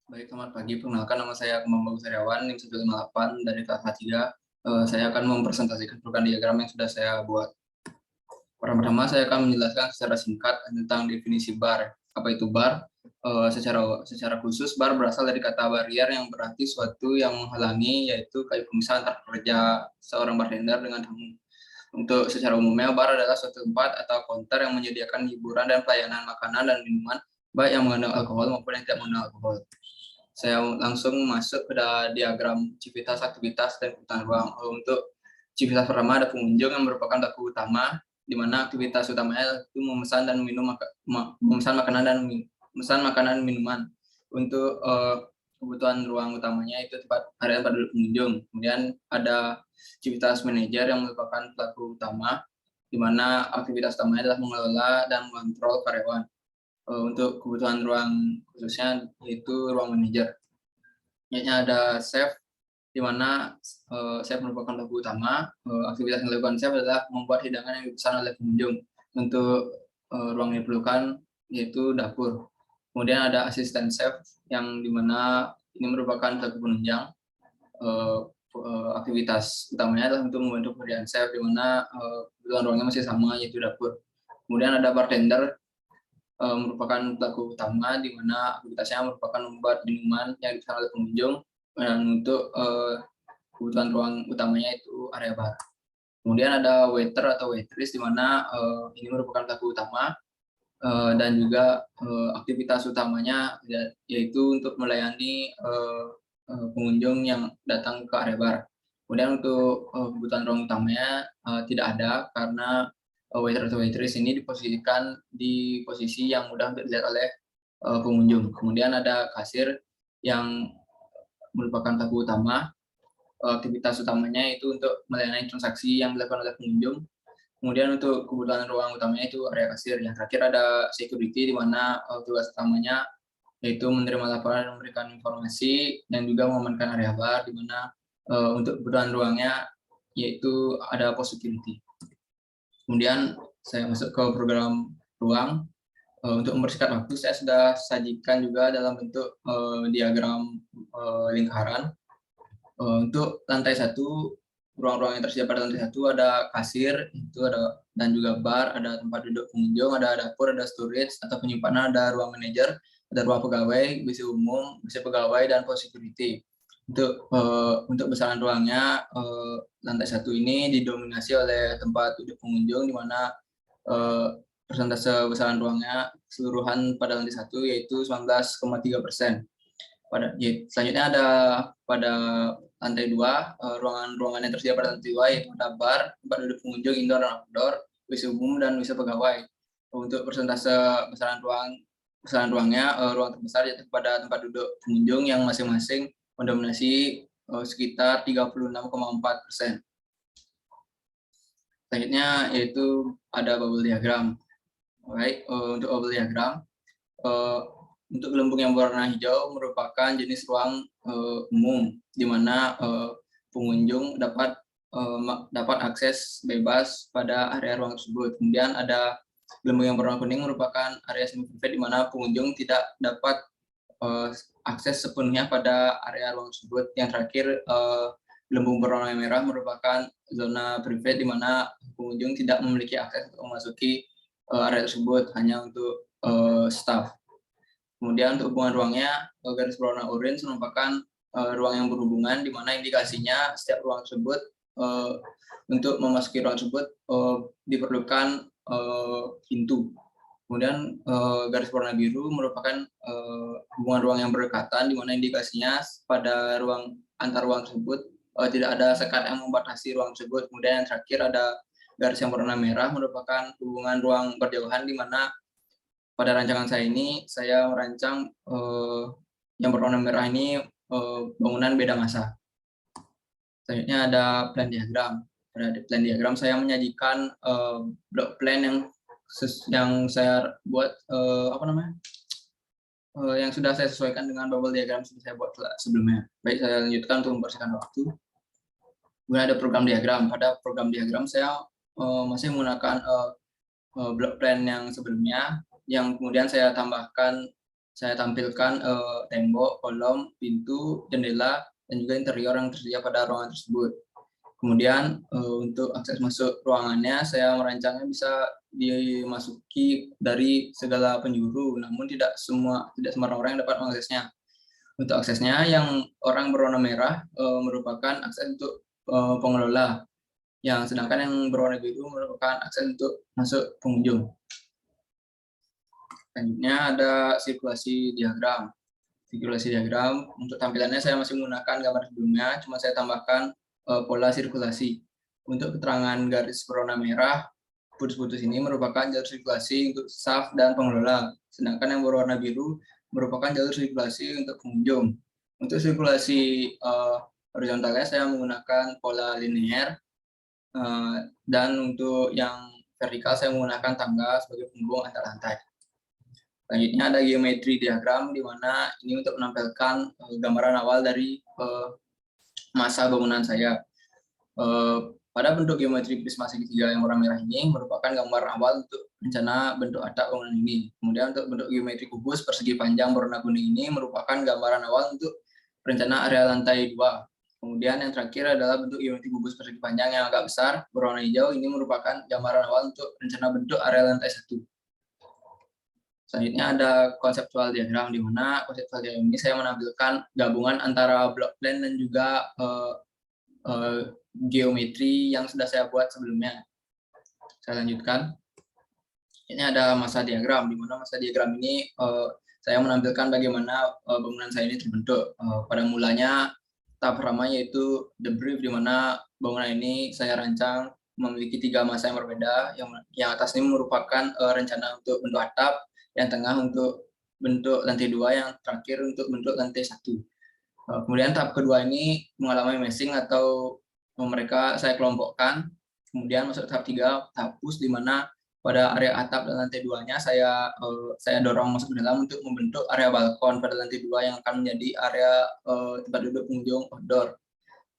Baik, selamat pagi. Perkenalkan nama saya Kemang Bagus Sariawan, NIM 158 dari kelas A3. Saya akan mempresentasikan program diagram yang sudah saya buat. Pertama-tama saya akan menjelaskan secara singkat tentang definisi bar. Apa itu bar? Secara khusus, bar berasal dari kata barrier yang berarti suatu yang menghalangi, yaitu kayak pemisah antar pekerja seorang bartender dengan tamu. Untuk secara umumnya, bar adalah suatu tempat atau counter yang menyediakan hiburan dan pelayanan makanan dan minuman, baik yang mengandung alkohol maupun yang tidak mengandung alkohol. Saya langsung masuk ke diagram civitas, aktivitas, dan kebutuhan ruang. Untuk civitas pertama ada pengunjung yang merupakan pelaku utama, di mana aktivitas utamanya itu memesan dan memesan makanan dan minuman. Untuk kebutuhan ruang utamanya itu area tempat duduk pengunjung. Kemudian ada civitas manajer yang merupakan pelaku utama, di mana aktivitas utamanya adalah mengelola dan mengontrol karyawan. Untuk kebutuhan ruang khususnya yaitu ruang manajer. Selanjutnya ada chef, di mana chef merupakan pelaku utama. Aktivitas yang dilakukan chef adalah membuat hidangan yang dipesan oleh pengunjung. Untuk ruang yang diperlukan yaitu dapur. Kemudian ada asisten chef yang dimana ini merupakan pelaku penunjang. Aktivitas utamanya adalah untuk membantu pekerjaan chef, di mana kebutuhan ruangnya masih sama yaitu dapur. Kemudian ada bartender, merupakan pelaku utama, di mana aktivitasnya merupakan membuat minuman yang dipesan oleh pengunjung, dan untuk kebutuhan ruang utamanya itu area bar. Kemudian ada waiter atau waitress, di mana ini merupakan pelaku utama, dan juga aktivitas utamanya yaitu untuk melayani pengunjung yang datang ke area bar. Kemudian untuk kebutuhan ruang utamanya tidak ada, karena waiter atau waitress ini diposisikan di posisi yang mudah untuk dilihat oleh pengunjung. Kemudian ada kasir yang merupakan pelaku utama. Aktivitas utamanya itu untuk melayani transaksi yang dilakukan oleh pengunjung. Kemudian untuk kebutuhan ruang utamanya itu area kasir. Yang terakhir ada security, di mana tugas utamanya yaitu menerima laporan dan memberikan informasi, dan juga mengamankan area bar, di mana untuk kebutuhan ruangnya yaitu ada pos security. Kemudian saya masuk ke program ruang. Untuk mempersingkat waktu, saya sudah sajikan juga dalam bentuk diagram lingkaran. Untuk lantai 1, ruang-ruang yang tersedia pada lantai 1 ada kasir, itu ada, dan juga bar, ada tempat duduk pengunjung, ada dapur, ada storage atau penyimpanan, ada ruang manajer, ada ruang pegawai, WC umum, WC pegawai, dan pos security. Untuk besaran ruangnya, lantai 1 ini didominasi oleh tempat duduk pengunjung, di mana persentase besaran ruangnya keseluruhan pada lantai 1 yaitu 19,3%. Selanjutnya ada pada lantai 2, ruangan-ruangan yang tersedia pada lantai 2 yaitu ada bar, tempat duduk pengunjung indoor dan outdoor, WC umum, dan WC pegawai. Untuk persentase besaran ruangnya, ruang terbesar yaitu pada tempat duduk pengunjung yang masing-masing mendominasi sekitar 36,4%. Selanjutnya yaitu ada bubble diagram. Baik, untuk bubble diagram, untuk gelembung yang berwarna hijau merupakan jenis ruang umum, di mana pengunjung dapat akses bebas pada area ruang tersebut. Kemudian ada gelembung yang berwarna kuning merupakan area semi private, di mana pengunjung tidak dapat akses sepenuhnya pada area ruang tersebut. Yang terakhir, gelembung berwarna merah merupakan zona private, di mana pengunjung tidak memiliki akses untuk memasuki area tersebut, hanya untuk staff. Kemudian untuk hubungan ruangnya, garis berwarna orange merupakan ruang yang berhubungan, di mana indikasinya setiap ruang tersebut untuk memasuki ruang tersebut diperlukan pintu. Kemudian garis berwarna biru merupakan hubungan ruang yang berdekatan, di mana indikasinya pada antar ruang tersebut tidak ada sekat yang membatasi ruang tersebut. Kemudian yang terakhir ada garis yang berwarna merah merupakan hubungan ruang berjauhan, di mana pada rancangan saya ini saya merancang yang berwarna merah ini bangunan beda masa. Selanjutnya ada plan diagram. Pada plan diagram saya menyajikan block plan yang saya buat yang sudah saya sesuaikan dengan bubble diagram yang saya buat sebelumnya. Baik, saya lanjutkan untuk mempersingkat waktu. Kemudian ada program diagram. Pada program diagram saya masih menggunakan block plan yang sebelumnya, yang kemudian saya tambahkan saya tampilkan tembok, kolom, pintu, jendela, dan juga interior yang tersedia pada ruangan tersebut. Kemudian untuk akses masuk ruangannya, saya merancangnya bisa dimasuki dari segala penjuru, namun tidak semua orang yang dapat mengaksesnya. Untuk aksesnya, yang orang berwarna merah merupakan akses untuk pengelola, yang sedangkan yang berwarna biru merupakan akses untuk masuk pengunjung. Selanjutnya ada sirkulasi diagram. Sirkulasi diagram, untuk tampilannya saya masih menggunakan gambar sebelumnya, cuma saya tambahkan pola sirkulasi. Untuk keterangan garis berwarna merah, putus-putus ini merupakan jalur sirkulasi untuk staf dan pengelola, sedangkan yang berwarna biru merupakan jalur sirkulasi untuk pengunjung. Untuk sirkulasi horizontalnya saya menggunakan pola linear, dan untuk yang vertikal saya menggunakan tangga sebagai penghubung antar lantai. Selanjutnya ada geometri diagram, di mana ini untuk menampilkan gambaran awal dari masa bangunan saya. Pada bentuk geometri prisma segitiga yang warna merah ini merupakan gambar awal untuk rencana bentuk atap bangunan ini. Kemudian untuk bentuk geometri kubus persegi panjang berwarna kuning ini merupakan gambaran awal untuk rencana area lantai 2. Kemudian yang terakhir adalah bentuk geometri kubus persegi panjang yang agak besar berwarna hijau, ini merupakan gambaran awal untuk rencana bentuk area lantai 1. Selanjutnya ada konseptual diagram, di mana konseptual diagram ini saya menampilkan gabungan antara block plan dan juga geometri yang sudah saya buat sebelumnya. Saya lanjutkan. Ini ada masa diagram, di mana masa diagram ini saya menampilkan bagaimana bangunan saya ini terbentuk. Pada mulanya tahap pertama yaitu the brief, di mana bangunan ini saya rancang memiliki 3 masa yang berbeda. Yang atas ini merupakan rencana untuk bentuk atap, yang tengah untuk bentuk lantai 2, yang terakhir untuk bentuk lantai 1. Kemudian tahap kedua ini mengalami meshing atau mereka saya kelompokkan. Kemudian masuk tahap 3, tahap push, di mana pada area atap dan lantai 2-nya saya dorong masuk ke dalam untuk membentuk area balkon pada lantai 2 yang akan menjadi area tempat duduk pengunjung outdoor.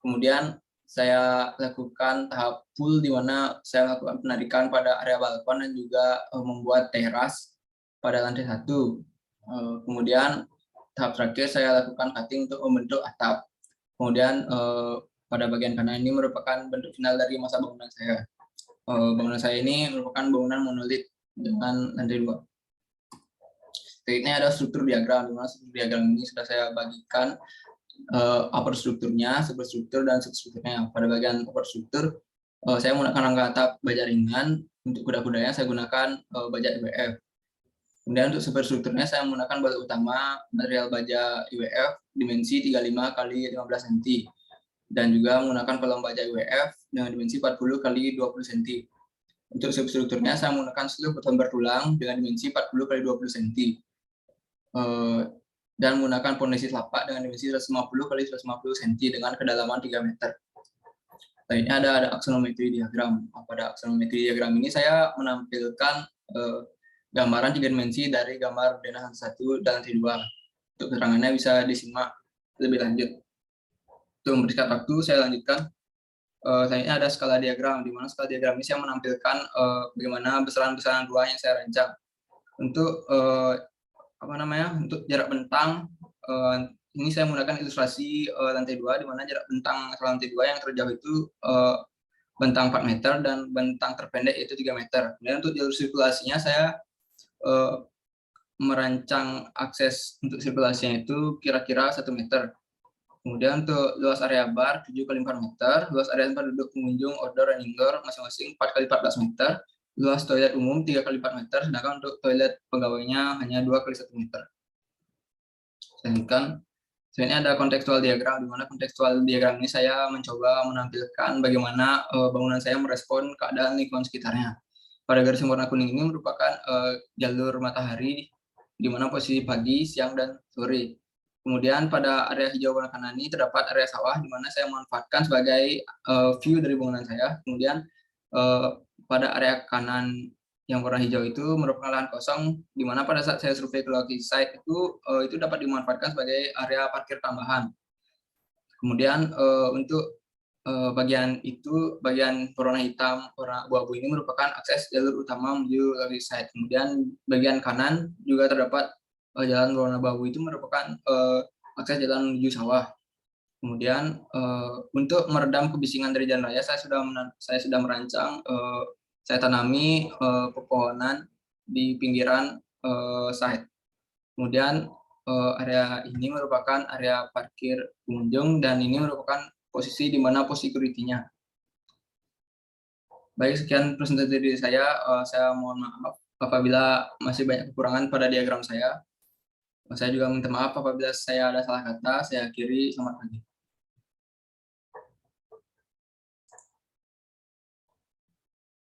Kemudian saya lakukan tahap pull, di mana saya lakukan penarikan pada area balkon dan juga membuat teras pada lantai 1. Kemudian tahap terakhir saya lakukan cutting untuk membentuk atap. Kemudian pada bagian kanan ini merupakan bentuk final dari masa bangunan saya. Bangunan saya ini merupakan bangunan monolit dengan lantai 2. Selanjutnya ada struktur diagram, di mana struktur diagram ini sudah saya bagikan upper strukturnya, substruktur, dan substrukturnya. Pada bagian upper struktur, saya menggunakan rangka atap baja ringan. Untuk kuda-kudanya saya gunakan baja IWF. Kemudian untuk superstrukturnya saya menggunakan baja utama material baja IWF dimensi 35 x 15 cm, dan juga menggunakan kolom baja IWF dengan dimensi 40 x 20 cm. Untuk substrukturnya saya menggunakan seluruh beton bertulang dengan dimensi 40 x 20 cm, dan menggunakan fondasi telapak dengan dimensi 150 x 150 cm dengan kedalaman 3 meter. Selanjutnya ada aksonometri diagram. Pada aksonometri diagram ini saya menampilkan gambaran 3 dimensi dari gambar denah 1 dan lantai 2. Untuk keterangannya bisa disimak lebih lanjut. Untuk mempersingkat waktu, saya lanjutkan. Selanjutnya ada skala diagram, di mana skala diagram ini saya menampilkan bagaimana besaran-besaran ruang yang saya rancang. Untuk untuk jarak bentang, ini saya menggunakan ilustrasi lantai 2, di mana jarak bentang lantai 2 yang terjauh itu bentang 4 meter dan bentang terpendek yaitu 3 meter. Kemudian untuk jalur sirkulasinya saya merancang akses untuk sirkulasinya itu kira-kira 1 meter. Kemudian untuk luas area bar 7 x 4 meter, luas area tempat duduk pengunjung outdoor dan indoor masing-masing 4 x 14 meter, luas toilet umum 3 x 4 meter, sedangkan untuk toilet pegawainya hanya 2 x 1 meter. Selanjutnya ada kontekstual diagram, di mana kontekstual diagram ini saya mencoba menampilkan bagaimana bangunan saya merespon keadaan lingkungan sekitarnya. Pada garis warna kuning ini merupakan jalur matahari, di mana posisi pagi, siang, dan sore. Kemudian pada area hijau warna kanan ini terdapat area sawah, di mana saya memanfaatkan sebagai view dari bangunan saya. Kemudian pada area kanan yang warna hijau itu merupakan lahan kosong, di mana pada saat saya survei ke lokasi site itu dapat dimanfaatkan sebagai area parkir tambahan. Kemudian untuk bagian berwarna hitam, warna abu-abu ini merupakan akses jalur utama menuju lokasi site. Kemudian bagian kanan juga terdapat jalan berwarna abu itu merupakan akses jalan menuju sawah. Kemudian untuk meredam kebisingan dari jalan raya, saya sudah merancang, saya tanami pepohonan di pinggiran site. Kemudian area ini merupakan area parkir pengunjung dan ini merupakan posisi di mana pos security-nya. Baik, sekian presentasi dari saya. Saya mohon maaf apabila masih banyak kekurangan pada diagram saya. Saya juga minta maaf apabila saya ada salah kata. Saya akhiri, selamat pagi.